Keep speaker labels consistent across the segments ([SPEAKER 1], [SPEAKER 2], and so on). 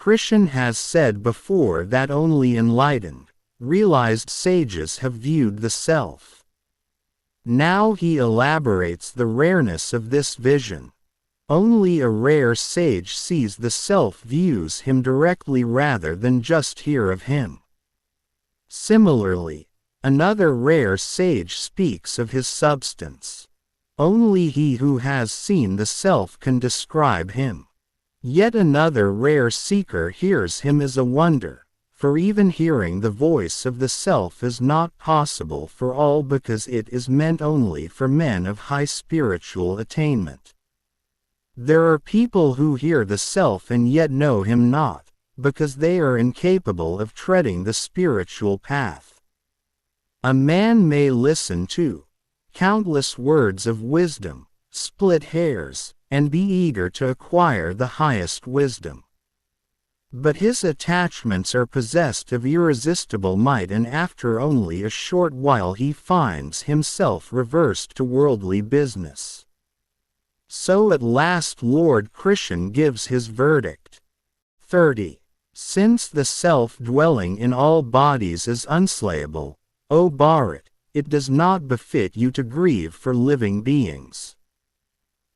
[SPEAKER 1] Krishan has said before that only enlightened, realized sages have viewed the self. Now he elaborates the rareness of this vision. Only a rare sage sees the self, views him directly rather than just hear of him. Similarly, another rare sage speaks of his substance. Only he who has seen the self can describe him. Yet another rare seeker hears him as a wonder, for even hearing the voice of the self is not possible for all because it is meant only for men of high spiritual attainment. There are people who hear the self and yet know him not, because they are incapable of treading the spiritual path. A man may listen to countless words of wisdom, split hairs, and be eager to acquire the highest wisdom. But his attachments are possessed of irresistible might, and after only a short while he finds himself reversed to worldly business. So at last Lord Krishna gives his verdict. 30. Since the self dwelling in all bodies is unslayable, O Bharat, it does not befit you to grieve for living beings.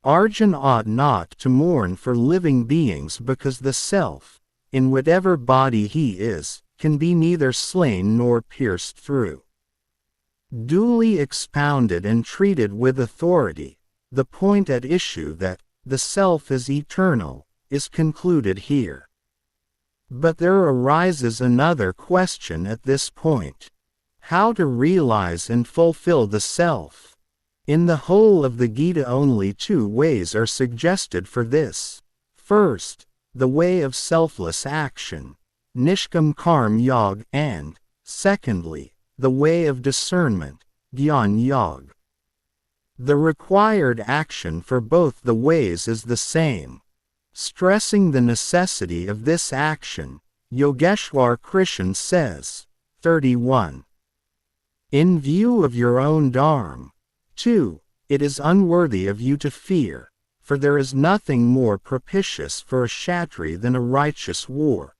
[SPEAKER 1] Arjun ought not to mourn for living beings because the self, in whatever body he is, can be neither slain nor pierced through. Duly expounded and treated with authority, the point at issue that the self is eternal is concluded here. But there arises another question at this point. How to realize and fulfill the self? In the whole of the Gita only two ways are suggested for this. First, the way of selfless action, Nishkam Karma Yoga, and, secondly, the way of discernment, Jnana Yoga. The required action for both the ways is the same. Stressing the necessity of this action, Yogeshwar Krishna says, 31. In view of your own dharma, 2. It is unworthy of you to fear, for there is nothing more propitious for a Kshatriya than a righteous war.